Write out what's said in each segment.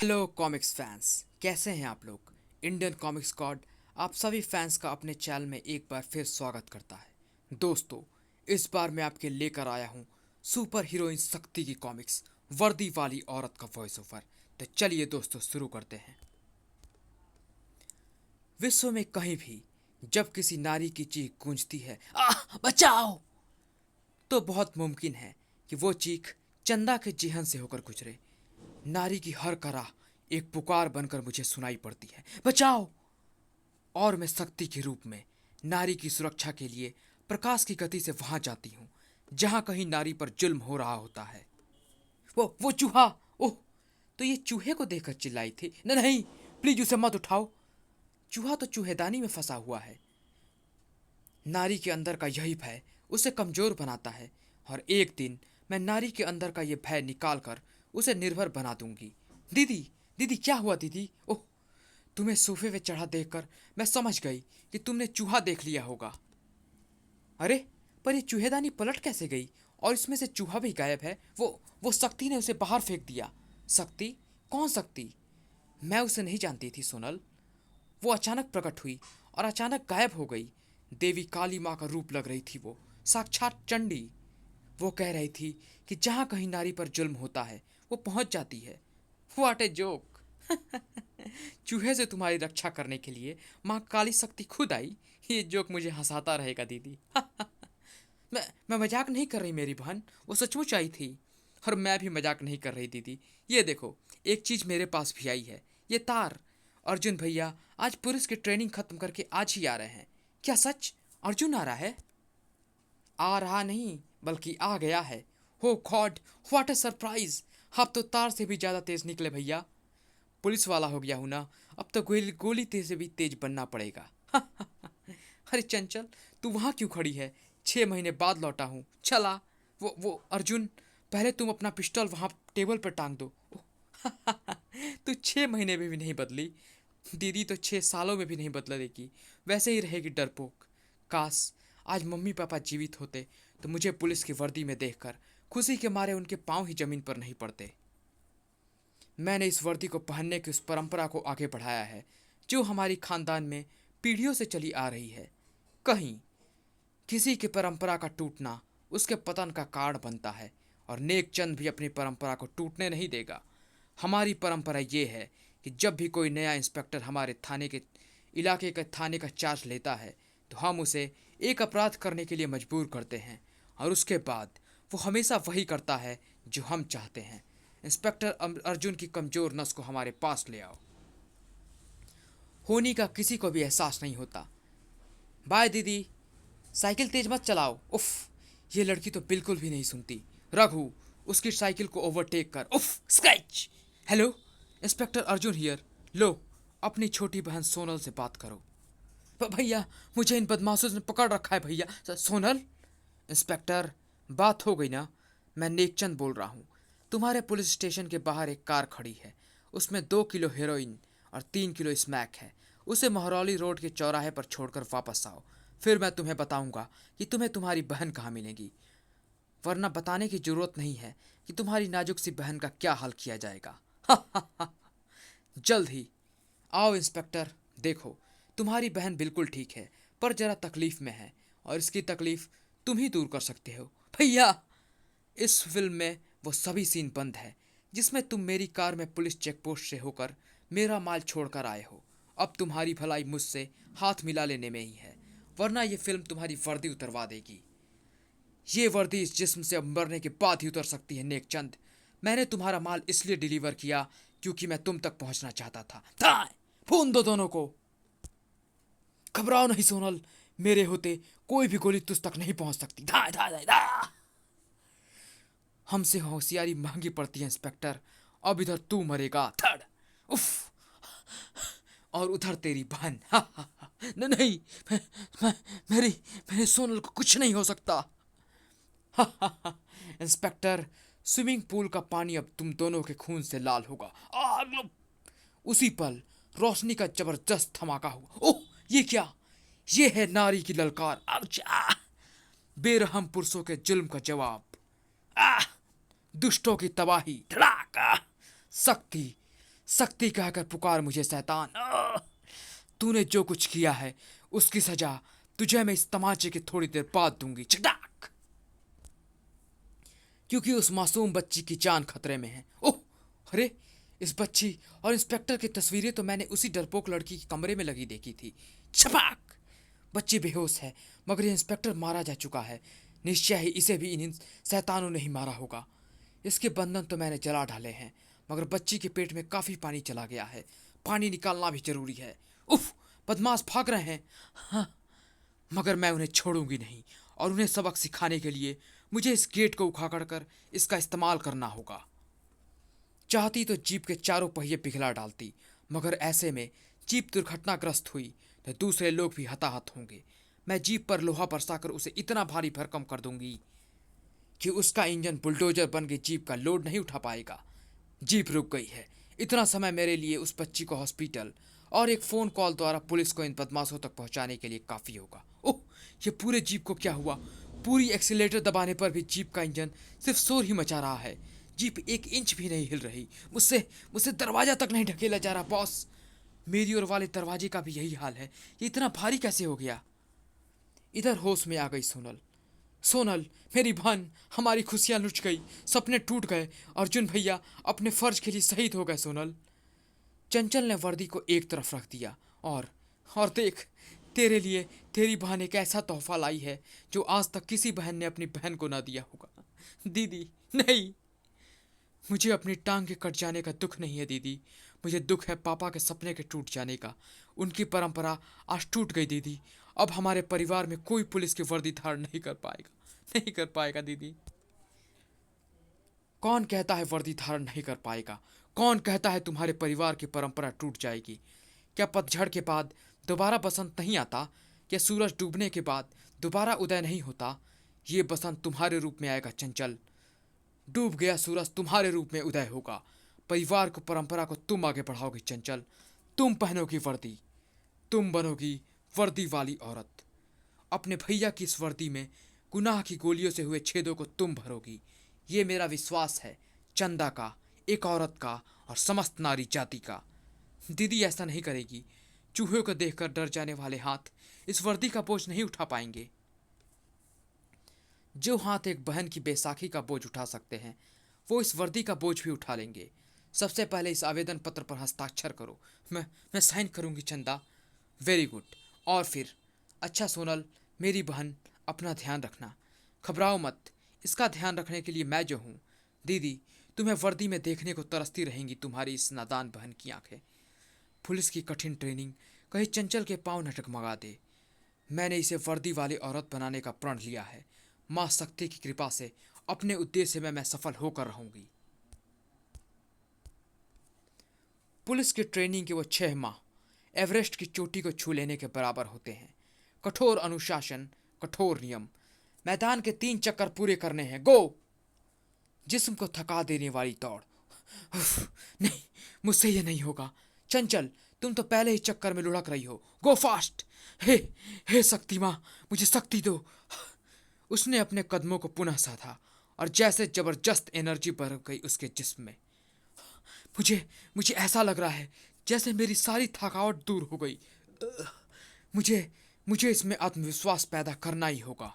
Hello comics fans, कैसे हैं आप लोग। इंडियन कॉमिक्स गॉड आप सभी फैंस का अपने चैनल में एक बार फिर स्वागत करता है। दोस्तों, इस बार मैं आपके लेकर आया हूँ सुपर हीरोइन शक्ति की कॉमिक्स, वर्दी वाली औरत का वॉइस ओवर। तो चलिए दोस्तों शुरू करते हैं। विश्व में कहीं भी जब किसी नारी की चीख गूंजती है, बचाओ, तो बहुत मुमकिन है कि वो चीख चंदा के जिहन से होकर गुजरे। नारी की हर कराह एक पुकार बनकर मुझे सुनाई पड़ती है, बचाओ। और मैं शक्ति के रूप में नारी की सुरक्षा के लिए प्रकाश की गति से वहां जाती हूँ जहां कहीं नारी पर जुल्म हो रहा होता है। वो चूहा, ओह, तो ये चूहे को देखकर चिल्लाई थी। नहीं, प्लीज उसे मत उठाओ। चूहा तो चूहेदानी में फंसा हुआ है। नारी के अंदर का यही भय उसे कमजोर बनाता है, और एक दिन मैं नारी के अंदर का ये भय निकाल कर उसे निर्भर बना दूंगी। दीदी, दीदी क्या हुआ दीदी? ओह, तुम्हें सोफे पे चढ़ा देखकर मैं समझ गई कि तुमने चूहा देख लिया होगा। अरे, पर ये चूहेदानी पलट कैसे गई और इसमें से चूहा भी गायब है? वो शक्ति ने उसे बाहर फेंक दिया। शक्ति? कौन शक्ति? मैं उसे नहीं जानती थी सोनल। वो अचानक प्रकट हुई और अचानक गायब हो गई। देवी काली माँ का रूप लग रही थी वो, साक्षात चंडी। वो कह रही थी कि जहाँ कहीं नारी पर जुल्म होता है वो पहुंच जाती है। What a joke. चूहे से तुम्हारी रक्षा करने के लिए माँ काली शक्ति खुद आई। ये जोक मुझे हंसाता रहेगा दीदी। मैं मजाक नहीं कर रही मेरी बहन, वो सचमुच आई थी। और मैं भी मजाक नहीं कर रही दीदी। ये देखो, एक चीज मेरे पास भी आई है, ये तार। अर्जुन भैया आज पुलिस की ट्रेनिंग खत्म करके आज ही आ रहे हैं। क्या सच? अर्जुन आ रहा है? आ रहा नहीं, बल्कि आ गया है। हो गॉड, व्हाट अ सरप्राइज। अब तो तार से भी ज्यादा तेज निकले भैया। पुलिस वाला हो गया हूं ना, अब तो गोली गोली तेज से भी तेज बनना पड़ेगा। अरे चंचल, तू वहां क्यों खड़ी है? 6 महीने बाद लौटा हूँ, चला। वो अर्जुन, पहले तुम अपना पिस्टल वहां टेबल पर टांग दो। तू 6 महीने में भी नहीं बदली। दीदी तो 6 सालों में भी नहीं बदलेगी, वैसे ही रहेगी डरपोक। काश आज मम्मी पापा जीवित होते तो मुझे पुलिस की वर्दी में देखकर खुशी के मारे उनके पांव ही जमीन पर नहीं पड़ते। मैंने इस वर्दी को पहनने की उस परंपरा को आगे बढ़ाया है जो हमारी खानदान में पीढ़ियों से चली आ रही है। कहीं किसी की परंपरा का टूटना उसके पतन का कारण बनता है, और नेक चंद भी अपनी परंपरा को टूटने नहीं देगा। हमारी परंपरा ये है कि जब भी कोई नया इंस्पेक्टर हमारे थाने के इलाके के थाने का चार्ज लेता है तो हम उसे एक अपराध करने के लिए मजबूर करते हैं, और उसके बाद वो हमेशा वही करता है जो हम चाहते हैं। इंस्पेक्टर अर्जुन की कमजोर नस को हमारे पास ले आओ। होनी का किसी को भी एहसास नहीं होता। बाय दीदी, साइकिल तेज मत चलाओ। उफ, ये लड़की तो बिल्कुल भी नहीं सुनती। रघु, उसकी साइकिल को ओवरटेक कर। उफ, scratch. Hello, inspector Arjun here. लो, अपनी छोटी बहन सोनल से बात करो। भैया, मुझे इन बदमाशों ने पकड़ रखा है भैया। सोनल? इंस्पेक्टर, बात हो गई ना? मैं नेकचंद बोल रहा हूँ। तुम्हारे पुलिस स्टेशन के बाहर एक कार खड़ी है, उसमें 2 किलो हेरोइन और 3 किलो स्मैक है। उसे महरौली रोड के चौराहे पर छोड़कर वापस आओ, फिर मैं तुम्हें बताऊंगा कि तुम्हें तुम्हारी बहन कहाँ मिलेगी। वरना बताने की जरूरत नहीं है कि तुम्हारी नाजुक सी बहन का क्या हाल किया जाएगा। जल्द ही। आओ इंस्पेक्टर, देखो, तुम्हारी बहन बिल्कुल ठीक है, पर जरा तकलीफ में है, और इसकी तकलीफ तुम ही दूर कर सकते हो। भैया, इस फिल्म में वो सभी सीन बंद है जिसमें तुम मेरी कार में पुलिस चेकपोस्ट से होकर मेरा माल छोड़कर आए हो। अब तुम्हारी भलाई मुझसे हाथ मिला लेने में ही है, वरना ये फिल्म तुम्हारी वर्दी उतरवा देगी। ये वर्दी इस जिस्म से अब मरने के बाद ही उतर सकती है नेकचंद। मैंने तुम्हारा माल इसलिए डिलीवर किया क्योंकि मैं तुम तक पहुंचना चाहता था। फोन दो दोनों को। घबराओ नहीं सोनल, मेरे होते कोई भी गोली तुझ तक नहीं पहुंच सकती। धा धा धा धा। हमसे होशियारी महंगी पड़ती है इंस्पेक्टर। अब इधर तू मरेगा, थड़। उफ, और उधर तेरी बहन। नहीं, मैं, मेरी मेरे सोनल को कुछ नहीं हो सकता। इंस्पेक्टर, स्विमिंग पूल का पानी अब तुम दोनों के खून से लाल होगा। उसी पल रोशनी का जबरदस्त धमाका हुआ। ओह, ये क्या? ये है नारी की ललकार। बेरहम पुरुषों के जुल्म का जवाब। दुष्टों की तबाही, धड़ाका। शक्ति, शक्ति कहकर पुकार मुझे शैतान। तूने जो कुछ किया है उसकी सजा तुझे मैं इस तमाचे की थोड़ी देर बाद दूंगी। चटाक। क्योंकि उस मासूम बच्ची की जान खतरे में है। ओह, अरे, इस बच्ची और इंस्पेक्टर की तस्वीरें तो मैंने उसी डरपोक लड़की के कमरे में लगी देखी थी। छपाक। बच्ची बेहोश है, मगर ये इंस्पेक्टर मारा जा चुका है। निश्चय ही इसे भी इन शैतानों ने ही मारा होगा। इसके बंधन तो मैंने जला डाले हैं, मगर बच्ची के पेट में काफी पानी चला गया है। पानी निकालना भी जरूरी है। उफ, बदमाश भाग रहे हैं। हाँ, मगर मैं उन्हें छोड़ूंगी नहीं, और उन्हें सबक सिखाने के लिए मुझे इस गेट को उखाड़ कर इसका इस्तेमाल करना होगा। चाहती तो जीप के चारों पहिए पिघला डालती, मगर ऐसे में जीप दुर्घटनाग्रस्त हुई तो दूसरे लोग भी हताहत होंगे। मैं जीप पर लोहा बरसाकर उसे इतना भारी भरकम कर दूंगी कि उसका इंजन बुलडोजर बन के जीप का लोड नहीं उठा पाएगा। जीप रुक गई है। इतना समय मेरे लिए उस बच्ची को हॉस्पिटल और एक फोन कॉल द्वारा पुलिस को इन बदमाशों तक पहुंचाने के लिए काफी होगा। ओह, ये पूरे जीप को क्या हुआ? पूरी एक्सीलेटर दबाने पर भी जीप का इंजन सिर्फ शोर ही मचा रहा है। जीप 1 इंच भी नहीं हिल रही। मुझसे मुझसे दरवाजा तक नहीं ढकेला जा रहा। बॉस, मेरी ओर वाले दरवाजे का भी यही हाल है। ये इतना भारी कैसे हो गया? इधर होश में आ गई सोनल। सोनल, मेरी बहन, हमारी खुशियां लुट गई, सपने टूट गए, अर्जुन भैया अपने फर्ज के लिए शहीद हो गए। सोनल, चंचल ने वर्दी को एक तरफ रख दिया और देख, तेरे लिए तेरी बहन एक ऐसा तोहफा लाई है जो आज तक किसी बहन ने अपनी बहन को ना दिया होगा। दीदी, नहीं, मुझे अपनी टांग के कट जाने का दुख नहीं है दीदी। मुझे दुख है पापा के सपने के टूट जाने का। उनकी परंपरा आज टूट गई दीदी। अब हमारे परिवार में कोई पुलिस की वर्दी धारण नहीं कर पाएगा, नहीं कर पाएगा दीदी। कौन कहता है वर्दी धारण नहीं कर पाएगा? कौन कहता है तुम्हारे परिवार की परंपरा टूट जाएगी? क्या पतझड़ के बाद दोबारा बसंत नहीं आता? क्या सूरज डूबने के बाद दोबारा उदय नहीं होता? ये बसंत तुम्हारे रूप में आएगा चंचल। डूब गया सूरज तुम्हारे रूप में उदय होगा। परिवार को, परंपरा को तुम आगे बढ़ाओगी चंचल। तुम पहनोगी वर्दी, तुम बनोगी वर्दी वाली औरत। अपने भैया की इस वर्दी में गुनाह की गोलियों से हुए छेदों को तुम भरोगी। ये मेरा विश्वास है, चंदा का, एक औरत का और समस्त नारी जाति का। दीदी ऐसा नहीं करेगी। चूहे को देखकर डर जाने वाले हाथ इस वर्दी का बोझ नहीं उठा पाएंगे। जो हाथ एक बहन की बैसाखी का बोझ उठा सकते हैं, वो इस वर्दी का बोझ भी उठा लेंगे। सबसे पहले इस आवेदन पत्र पर हस्ताक्षर करो। मैं साइन करूंगी चंदा। Very good. और फिर, अच्छा सोनल, मेरी बहन, अपना ध्यान रखना, घबराओ मत। इसका ध्यान रखने के लिए मैं जो हूँ। दीदी, तुम्हें वर्दी में देखने को तरसती रहेंगी तुम्हारी इस नादान बहन की आंखें। पुलिस की कठिन ट्रेनिंग कहीं चंचल के पांव न टकमगा दे। मैंने इसे वर्दी वाली औरत बनाने का प्रण लिया है। माँ शक्ति की कृपा से अपने उद्देश्य में मैं सफल होकर रहूंगी। पुलिस की ट्रेनिंग के वो 6 माह एवरेस्ट की चोटी को छू लेने के बराबर होते हैं। कठोर अनुशासन, कठोर नियम। मैदान के 3 चक्कर पूरे करने हैं। गो। जिस्म को थका देने वाली दौड़। नहीं, मुझसे ये नहीं होगा। चंचल, तुम तो पहले ही चक्कर में लुढ़क रही हो। गो फास्ट। हे हे शक्ति माँ, मुझे शक्ति दो। उसने अपने कदमों को पुनः साधा और जैसे जबरदस्त एनर्जी भर गई उसके जिस्म में। मुझे मुझे ऐसा लग रहा है जैसे मेरी सारी थकावट दूर हो गई। मुझे मुझे इसमें आत्मविश्वास पैदा करना ही होगा,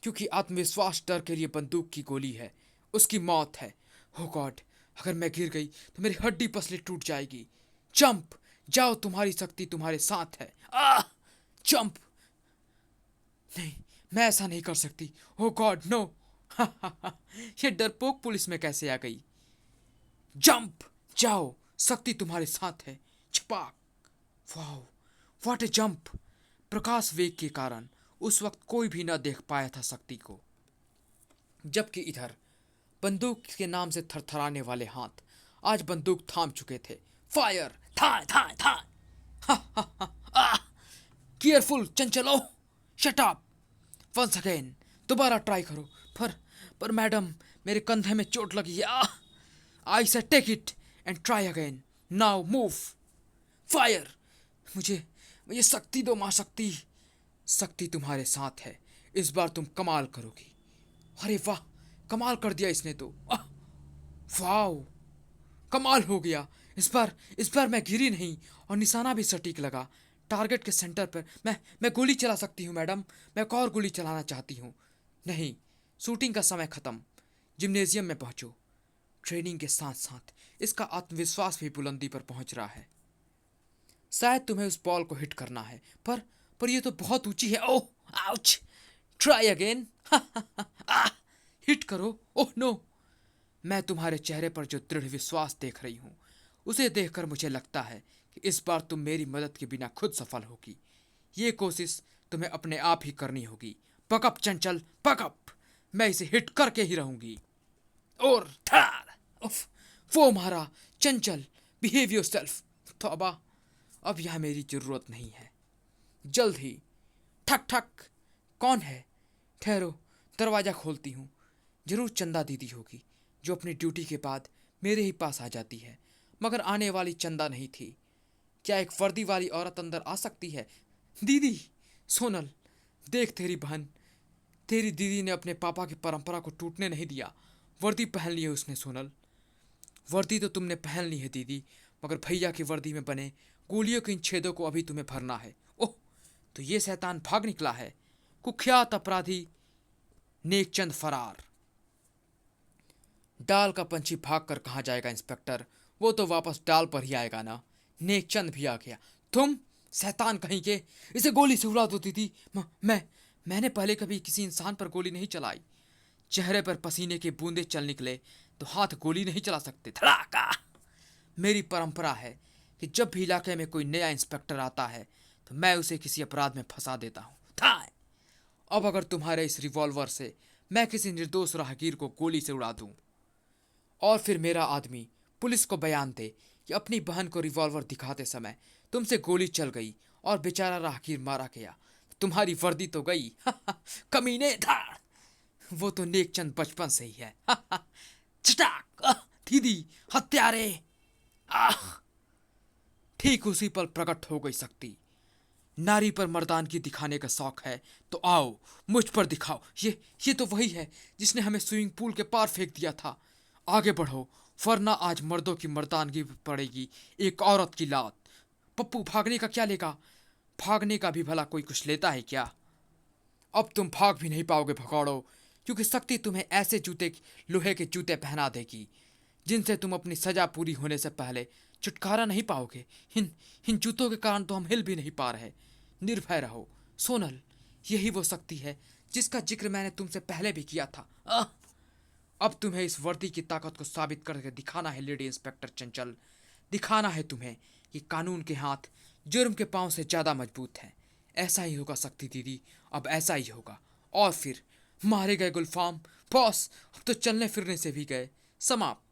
क्योंकि आत्मविश्वास डर के लिए बंदूक की गोली है, उसकी मौत है। हो गॉड, अगर मैं गिर गई तो मेरी हड्डी पसली टूट जाएगी। जंप, जाओ, तुम्हारी शक्ति तुम्हारे साथ है। जंप। नहीं, मैं ऐसा नहीं कर सकती। ओ गॉड, नो। ये डरपोक पुलिस में कैसे आ गई? जंप, जाओ, शक्ति तुम्हारे साथ है। छपाक। Wow, what a jump. प्रकाश वेग के कारण उस वक्त कोई भी न देख पाया था शक्ति को, जबकि इधर बंदूक के नाम से थरथराने वाले हाथ आज बंदूक थाम चुके थे। फायर। थाय थाय थाय। केयरफुल चंचलो, शट अप। वंस अगेन, दोबारा ट्राई करो। पर मैडम, मेरे कंधे में चोट लगी है। I say take it and try again. Now move. Fire. मुझे शक्ति दो माँ शक्ति। शक्ति तुम्हारे साथ है। इस बार तुम कमाल करोगी। अरे वाह, कमाल कर दिया इसने तो। वाओ, कमाल हो गया। इस बार मैं गिरी नहीं और निशाना भी सटीक लगा। टारगेट के सेंटर पर मैं गोली चला सकती हूँ मैडम। मैं एक और गोली चलाना चाहती हूँ। नहीं, शूटिंग का समय खत्म। जिम्नेजियम में पहुंचो। ट्रेनिंग के साथ साथ इसका आत्मविश्वास भी बुलंदी पर पहुंच रहा है। शायद तुम्हें उस बॉल को हिट करना है, पर यह तो बहुत ऊंची है। Oh, ouch! Try again. Hit करो। Oh no! मैं तुम्हारे चेहरे पर जो दृढ़ विश्वास देख रही हूँ, उसे देखकर मुझे लगता है कि इस बार तुम मेरी मदद के बिना खुद सफल होगी। ये कोशिश तुम्हें अपने आप ही करनी होगी। पकअप चंचल, पकअप! मैं इसे हिट करके ही रहूंगी। और धार! उफ! वो मारा। चंचल, बिहेव योरसेल्फ। तौबा, अब यह मेरी जरूरत नहीं है। जल्द ही। ठक ठक। कौन है? ठहरो, दरवाजा खोलती हूँ। जरूर चंदा दीदी होगी, जो अपनी ड्यूटी के बाद मेरे ही पास आ जाती है। मगर आने वाली चंदा नहीं थी। क्या एक वर्दी वाली औरत अंदर आ सकती है? दीदी! सोनल, देख तेरी बहन। तेरी दीदी ने अपने पापा की परंपरा को टूटने नहीं दिया। वर्दी पहन ली है उसने सोनल। वर्दी तो तुमने पहन ली है दीदी, मगर भैया की वर्दी में बने गोलियों के इन छेदों को अभी तुम्हें भरना है। ओह, तो ये शैतान भाग निकला है। कुख्यात अपराधी नेकचंद फरार। डाल का पंछी भाग कर कहाँ जाएगा इंस्पेक्टर? वो तो वापस डाल पर ही आएगा ना। नेकचंद भी आ गया। तुम शैतान कहीं के! इसे गोली से उड़ा दो दीदी। मैंने पहले कभी किसी इंसान पर गोली नहीं चलाई। चेहरे पर पसीने के बूंदे चल निकले तो हाथ गोली नहीं चला सकते। धड़ाका! मेरी परंपरा है कि जब भी इलाके में कोई नया इंस्पेक्टर आता है तो मैं उसे किसी अपराध में फंसा देता हूँ। था! अब अगर तुम्हारे इस रिवॉल्वर से मैं किसी निर्दोष राहगीर को गोली से उड़ा दूं और फिर मेरा आदमी पुलिस को बयान दे कि अपनी बहन को रिवॉल्वर दिखाते समय तुमसे गोली चल गई और बेचारा राहगीर मारा गया, तुम्हारी वर्दी तो गई। कमीने! धाड़! वो तो नेकचंद बचपन से ही है। चटाक! दीदी, हत्यारे! आह! ठीक उसी पल प्रकट हो गई शक्ति। नारी पर मर्दानगी दिखाने का शौक है तो आओ, मुझ पर दिखाओ। ये तो वही है जिसने हमें स्विमिंग पूल के पार फेंक दिया था। आगे बढ़ो, वरना आज मर्दों की मर्दानगी पर पड़ेगी एक औरत की लात। पप्पू, भागने का क्या लेगा? भागने का भी भला कोई कुछ लेता है क्या? अब तुम भाग भी नहीं पाओगे भगौड़ो, क्योंकि शक्ति तुम्हें ऐसे जूते, लोहे के जूते पहना देगी जिनसे तुम अपनी सजा पूरी होने से पहले छुटकारा नहीं पाओगे। इन जूतों के कारण तो हम हिल भी नहीं पा रहे। निर्भय रहो सोनल, यही वो शक्ति है जिसका जिक्र मैंने तुमसे पहले भी किया था। अब तुम्हें इस वर्दी की ताकत को साबित करके दिखाना है लेडी इंस्पेक्टर चंचल। दिखाना है तुम्हें कि कानून के हाथ जुर्म के पांव से ज्यादा मजबूत हैं। ऐसा ही होगा शक्ति दीदी, अब ऐसा ही होगा। और फिर मारे गए गुलफाम बॉस अब तो चलने फिरने से भी गए। समाप्त।